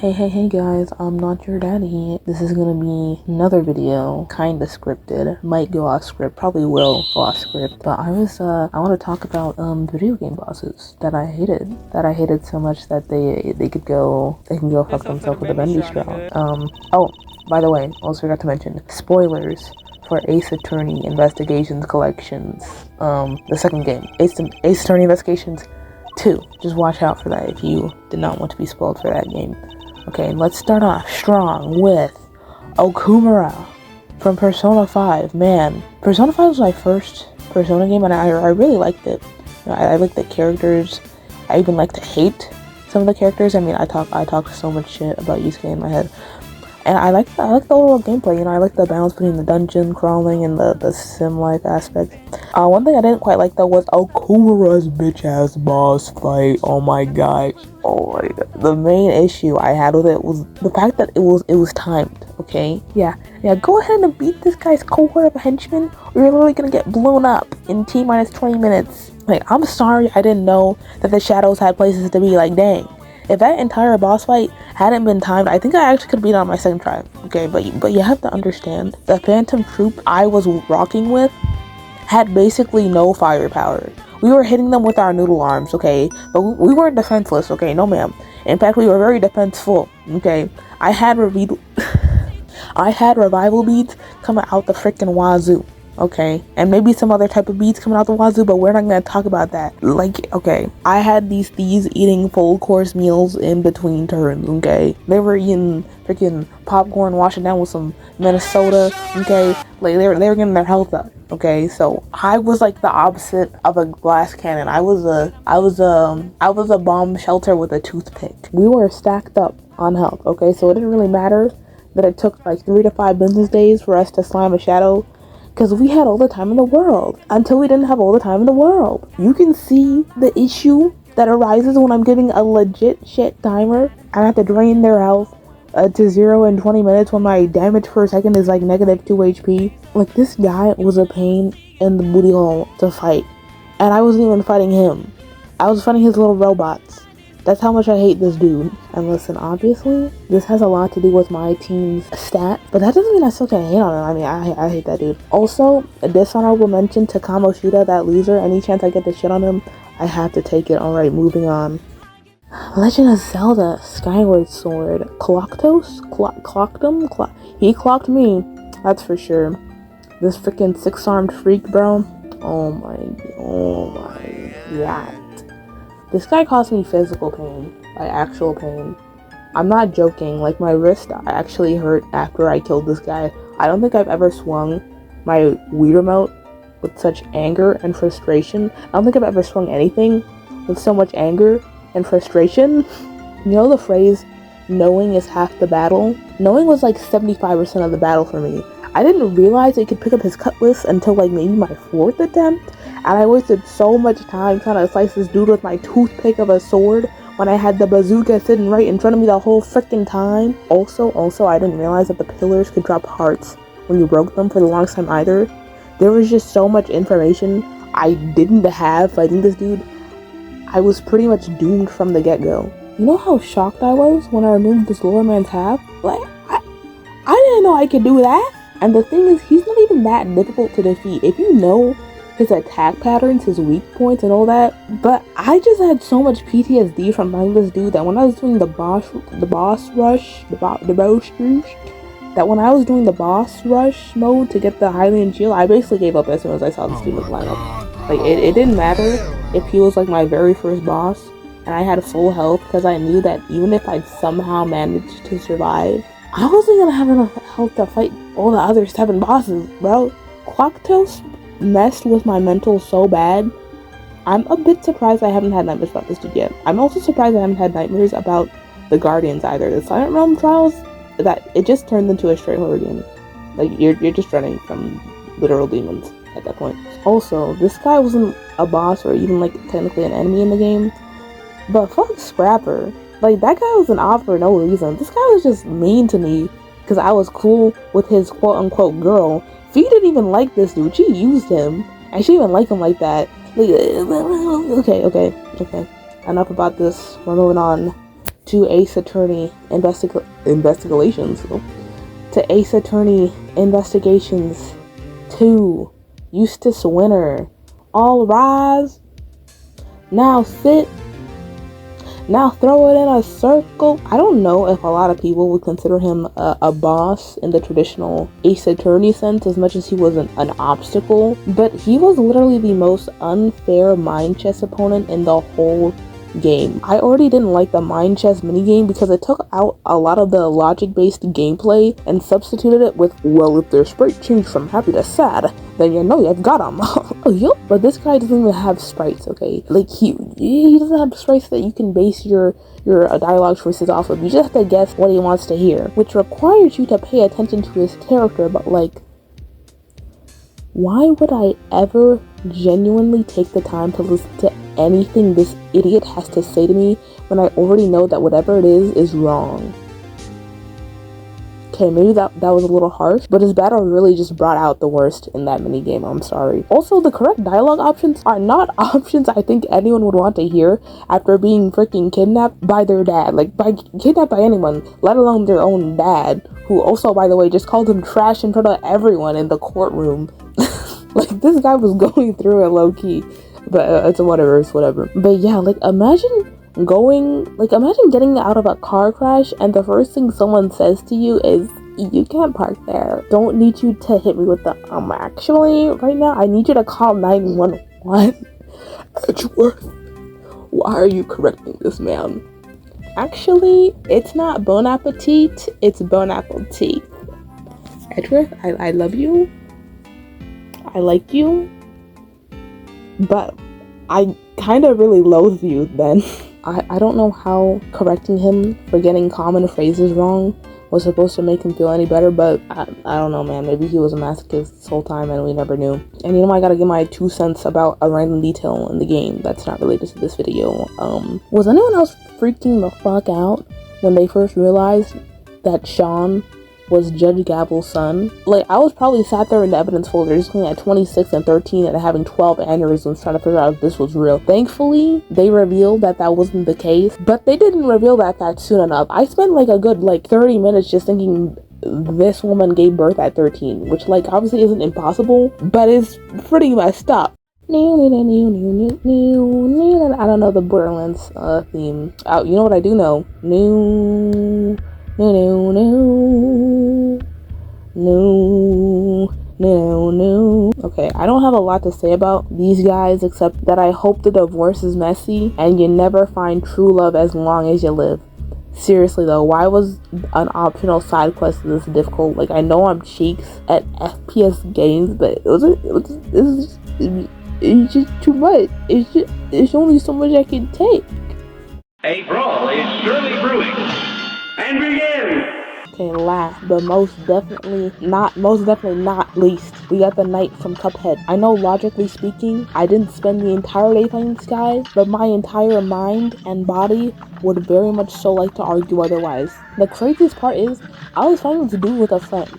Hey guys, I'm not your daddy. This is gonna be another video, kinda scripted. Might go off script, probably will go off script. But I want to talk about video game bosses that I hated. That I hated so much that they can go fuck themselves with a Bendy straw. Oh, by the way, also forgot to mention, spoilers for Ace Attorney Investigations Collections. The second game, Ace Attorney Investigations 2. Just watch out for that if you did not want to be spoiled for that game. Okay, let's start off strong with Okumura from Persona 5. Man, Persona 5 was my first Persona game, and I really liked it. You know, I liked the characters. I even like to hate some of the characters. I mean, I talk so much shit about Yusuke in my head. And I like the overall gameplay, you know, I like the balance between the dungeon crawling and the sim-like aspect. One thing I didn't quite like though was Okumura's bitch-ass boss fight. Oh my god. The main issue I had with it was the fact that it was timed, okay? Yeah, go ahead and beat this guy's cohort of henchmen, or you're literally gonna get blown up in T-minus 20 minutes. Like, I'm sorry I didn't know that the shadows had places to be, like, dang. If that entire boss fight hadn't been timed, I think I actually could have beat it on my second try. Okay, but you have to understand, the Phantom Troop I was rocking with had basically no firepower. We were hitting them with our noodle arms, okay? But we weren't defenseless, okay? No ma'am. In fact, we were very defenseful, okay? I had revival beads coming out the freaking wazoo. Okay, and maybe some other type of beats coming out the wazoo, but we're not gonna talk about that. Like, okay, I had these thieves eating full course meals in between turns, okay? They were eating freaking popcorn, washing down with some Minnesota, okay? Like, they were getting their health up, okay? So I was like the opposite of a glass cannon. I was a bomb shelter with a toothpick. We were stacked up on health, okay? So it didn't really matter that it took like 3 to 5 business days for us to slime a shadow, because we had all the time in the world until we didn't have all the time in the world. You can see the issue that arises when I'm getting a legit shit timer. I have to drain their health to 0 in 20 minutes when my damage per second is like negative 2 HP. Like, this guy was a pain in the booty hole to fight. And I wasn't even fighting him. I was fighting his little robots. That's how much I hate this dude. And listen, obviously, this has a lot to do with my team's stat, but that doesn't mean I still can't hate on him. I mean, I hate that dude. Also, a dishonorable mention to Kamoshida, that loser. Any chance I get to shit on him, I have to take it. Alright, moving on. Legend of Zelda Skyward Sword. Clocktos? Clocked him? He clocked me. That's for sure. This freaking 6-armed freak, bro. Oh my god. This guy caused me physical pain, like actual pain. I'm not joking, like my wrist actually hurt after I killed this guy. I don't think I've ever swung my Wii remote with such anger and frustration. I don't think I've ever swung anything with so much anger and frustration. You know the phrase, knowing is half the battle? Knowing was like 75% of the battle for me. I didn't realize I could pick up his cutlass until like maybe my 4th attempt. And I wasted so much time trying to slice this dude with my toothpick of a sword when I had the bazooka sitting right in front of me the whole freaking time. Also, I didn't realize that the pillars could drop hearts when you broke them for the longest time either. There was just so much information I didn't have fighting this dude. I was pretty much doomed from the get-go. You know how shocked I was when I removed this lower man's half? Like, I didn't know I could do that. And the thing is, he's not even that difficult to defeat. If you know his attack patterns, his weak points, and all that. But I just had so much PTSD from playing this dude that when I was doing the boss rush mode to get the Hylian shield, I basically gave up as soon as I saw this dude line up. Like, it didn't matter if he was like my very first boss and I had full health, because I knew that even if I'd somehow managed to survive, I wasn't gonna have enough health to fight all the other 7 bosses, bro. Clocktos messed with my mental so bad. I'm a bit surprised I haven't had nightmares about this dude yet. I'm also surprised I haven't had nightmares about the Guardians either. The Silent Realm trials, that it just turned into a straight horror game. Like, you're just running from literal demons at that point. Also, this guy wasn't a boss or even like technically an enemy in the game, but fuck Scrapper. Like, that guy was an off for no reason. This guy was just mean to me because I was cool with his quote-unquote girl. Fee didn't even like this dude. She used him, and she didn't even like him like that. Like, okay. Enough about this. We're moving on to Ace Attorney investigations. To Ace Attorney Investigations 2. Eustace Winner. All rise. Now sit. Now throw it in a circle. I don't know if a lot of people would consider him a boss in the traditional Ace Attorney sense as much as he was an obstacle, but he was literally the most unfair mind chess opponent in the whole game. I already didn't like the mind chess minigame because it took out a lot of the logic-based gameplay and substituted it with, well, if their sprite changed from happy to sad, then you know you've got them. Oh, yup. But this guy doesn't even have sprites, okay? Like, he doesn't have sprites that you can base your dialogue choices off of. You just have to guess what he wants to hear, which requires you to pay attention to his character, but like, why would I ever genuinely take the time to listen to anything this idiot has to say to me when I already know that whatever it is wrong? Okay, maybe that was a little harsh, but his battle really just brought out the worst in that minigame, I'm sorry. Also, the correct dialogue options are not options I think anyone would want to hear after being freaking kidnapped by their dad. Like, kidnapped by anyone, let alone their own dad, who also, by the way, just called him trash in front of everyone in the courtroom. Like, this guy was going through it low-key, but it's whatever. But yeah, like, imagine getting out of a car crash and the first thing someone says to you is, you can't park there. Don't need you to hit me with the, actually, right now, I need you to call 911. Edgeworth, why are you correcting this man? Actually, it's not Bon Appetit, it's Bon Appetit. Edgeworth, I love you. I like you. But I kind of really loathe you then. I don't know how correcting him for getting common phrases wrong was supposed to make him feel any better, but I don't know, man. Maybe he was a masochist this whole time and we never knew. And you know, I gotta give my 2 cents about a random detail in the game that's not related to this video. Was anyone else freaking the fuck out when they first realized that Sean was Judge Gabble's son? Like, I was probably sat there in the evidence folder just looking at 26 and 13 and having 12 aneurysms trying to figure out if this was real. Thankfully, they revealed that wasn't the case, but they didn't reveal that fact soon enough. I spent like a good 30 minutes just thinking this woman gave birth at 13, which obviously isn't impossible, but is pretty messed up. I don't know the Borderlands theme. You know what I do know? No. Okay, I don't have a lot to say about these guys except that I hope the divorce is messy and you never find true love as long as you live. Seriously though, why was an optional side quest this difficult? Like, I know I'm cheeks at FPS games, but it's just too much. It's only so much I can take. A brawl is surely brewing. And begin! Okay, last but most definitely not least, we got the knight from Cuphead. I know, logically speaking, I didn't spend the entire day playing this guy, but my entire mind and body would very much so like to argue otherwise. The craziest part is, I was fighting this dude with a friend.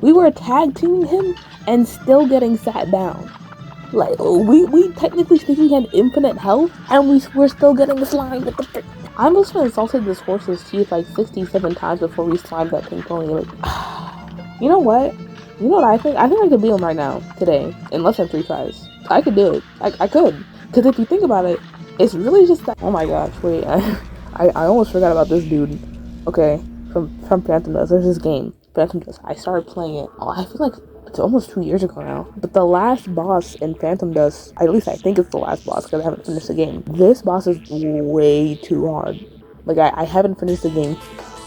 We were tag teaming him and still getting sat down. Like, we technically speaking had infinite health, and we're still getting slimed with the frick. I must have insulted this horse's teeth 67 times before we slimed that pink pony. Like, you know what? You know what I think? I think I could beat him right now, today, in less than 3 tries. I could do it. I could. Because if you think about it, it's really just that. Oh my gosh, wait. I almost forgot about this dude. Okay, from Phantom Dust. There's this game, Phantom Dust. I started playing it. Oh, I feel like it's almost 2 years ago now. But the last boss in Phantom Dust, at least I think it's the last boss because I haven't finished the game. This boss is way too hard. Like, I haven't finished the game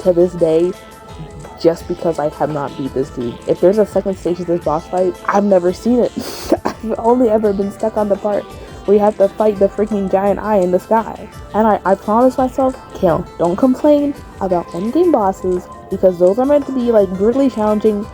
to this day just because I have not beat this dude. If there's a second stage of this boss fight, I've never seen it. I've only ever been stuck on the part where you have to fight the freaking giant eye in the sky. And I promised myself, Kale, don't complain about endgame bosses because those are meant to be brutally challenging.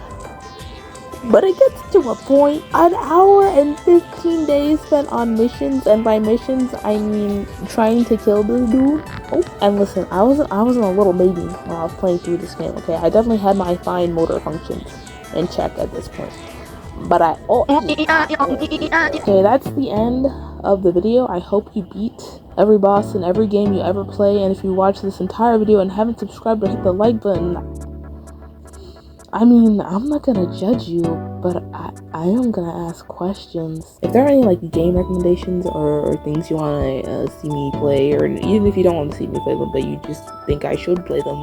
But it gets to a point, an hour and 15 days spent on missions, and by missions, I mean trying to kill this dude. Oh, and listen, I wasn't a little baby when I was playing through this game, okay? I definitely had my fine motor functions in check at this point. But okay, that's the end of the video. I hope you beat every boss in every game you ever play, and if you watch this entire video and haven't subscribed or hit the like button, I mean, I'm not gonna judge you, but I am gonna ask questions. If there are any like game recommendations or things you wanna see me play, or even if you don't want to see me play them, but you just think I should play them,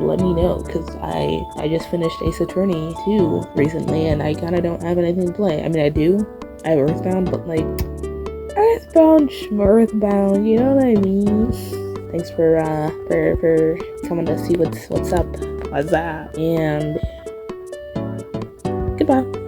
let me know, because I just finished Ace Attorney 2 recently, and I kind of don't have anything to play. I mean, I do. I have Earthbound, but like, Earthbound, you know what I mean? Thanks for coming to see what's up. What's that? And goodbye.